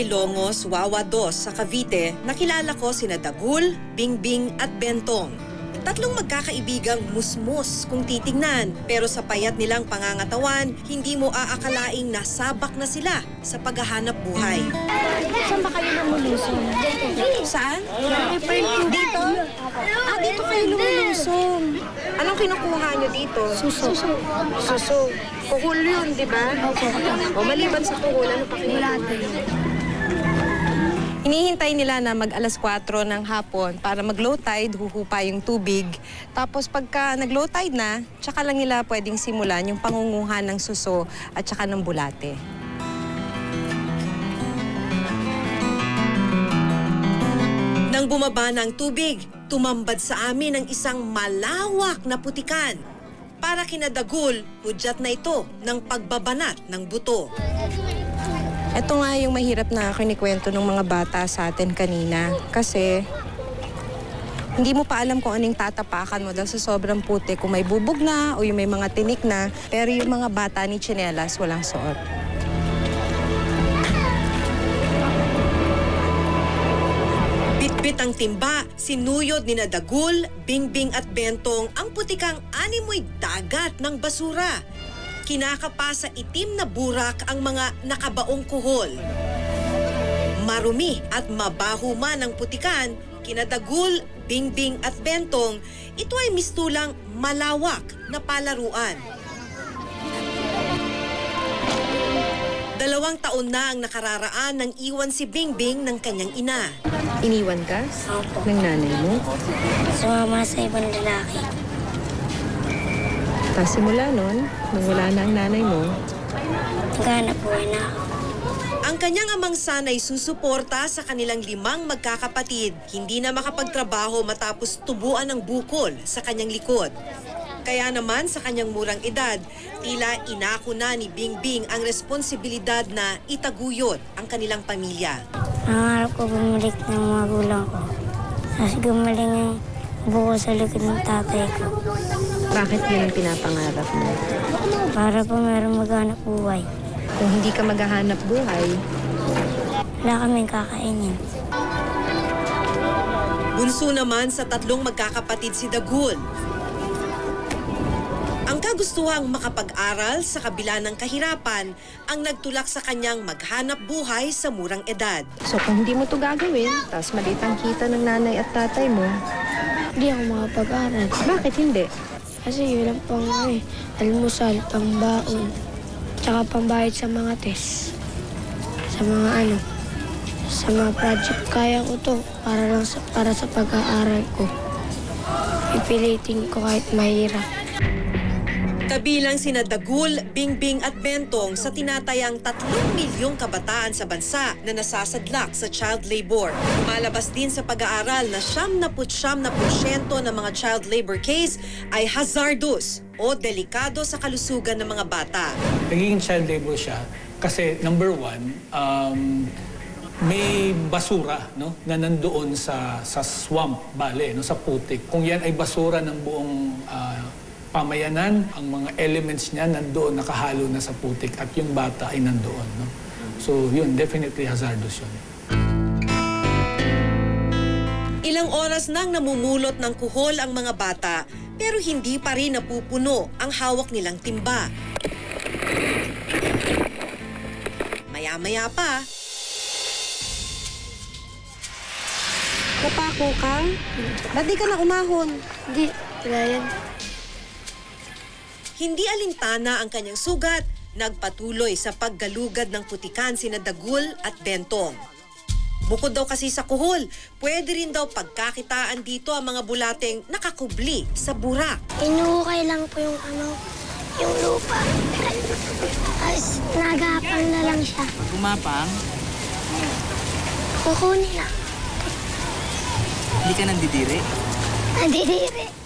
Barangay Longos, Wawa 2 sa Cavite, nakilala ko sina Dagul, Bingbing at Bentong. Tatlong magkakaibigang musmus kung titingnan, pero sa payat nilang pangangatawan, hindi mo aakalaing nasabak na sila sa paghahanap buhay. Saan ba kayo lumulusong? Saan? Dito? Dito kayo lumulusong. Anong kinukuha nyo dito? Suso. Suso. Kuhul yun, di ba? O maliban sa kuhul, ano pa Bulate. Hinihintay nila na mag alas 4 ng hapon para mag-low tide, huhupa yung tubig. Tapos pagka nag-low tide na, tsaka lang nila pwedeng simulan yung pangunguha ng suso at tsaka ng bulate. Nang bumaba ng tubig, tumambad sa amin ang isang malawak na putikan. Para kina Dagul, hudyat na ito ng pagbabanat ng buto. Ito nga yung mahirap na kinikwento ng mga bata sa atin kanina. Kasi hindi mo pa alam kung anong tatapakan mo dahil sa sobrang puti. Kung may bubog na o yung may mga tinik na. Pero yung mga bata ni tsinelas walang suot. Bitbit ang timba, sinuyod ni Dagul, Bingbing at Bentong ang putikang animoy dagat ng basura. Kinakapa sa itim na burak ang mga nakabaong kuhol. Marumi at mabaho man ang putikan, kina Dagul, Bingbing at Bentong, ito ay mistulang malawak na palaruan. 2 taon na ang nakararaan nang iwan si Bingbing ng kanyang ina. Iniwan ka? Opo. Ng nanay mo? Sumama sa ibang lalaki. Tapos simula nun, nung wala na ang nanay mo, Naghanap buhay na ako. Ang kanyang amang sanay susuporta sa kanilang 5 magkakapatid, hindi na makapagtrabaho matapos tubuan ng bukol sa kanyang likod. Kaya naman sa kanyang murang edad, tila inako na ni Bingbing ang responsibilidad na itaguyod ang kanilang pamilya. Nangarap ko bumalik ng mga magulang ko. Tapos gumaling yung buko sa likod ng tatay ko. bakit yun ang pinapangarap mo? Para po meron maghanap buhay. Kung hindi ka maghahanap buhay, Wala kaming kakainin. Bunso naman sa 3 magkakapatid si Dagul. Ang kagustuhang makapag-aral sa kabila ng kahirapan ang nagtulak sa kanyang maghanap buhay sa murang edad. so kung hindi mo to gagawin, tapos maliit ang kita ng nanay at tatay mo, Hindi ako makapag-aral. bakit hindi? Kasi yun lang pang almusal, pangbaon, tsaka pambayad sa mga test. Sa mga project. Kaya ko to para sa pag-aaral ko. Pipilitin ko kahit mahirap. Kabilang sina Dagul, Bingbing at Bentong sa tinatayang 3 milyong kabataan sa bansa na nasasadlak sa child labor. Malabas din sa pag-aaral na 79% ng mga child labor case ay hazardous o delikado sa kalusugan ng mga bata. Nagiging child labor siya kasi number 1, may basura no, na nandoon sa swamp, bale, no, sa putik. Kung yan ay basura ng buong pamayanan, ang mga elements niya nandoon, nakahalo na sa putik at yung bata ay nandoon. No? So yun, definitely hazardous yun. Ilang oras nang namumulot ng kuhol ang mga bata, pero hindi pa rin napupuno ang hawak nilang timba. Maya-maya pa, Napako ka? Ba't di ka na umahon? Hindi, wala yan. hindi alintana ang kanyang sugat, nagpatuloy sa paggalugad ng putikan sina Dagul at Bentong. Bukod daw kasi sa kuhol, pwede rin daw pagkakitaan dito ang mga bulateng nakakubli sa burak. Inuukay lang po yung yung lupa. Tapos nagapang na lang siya. Pag gumapang, Kukunin na. hindi ka nandidiri. Nadidiri.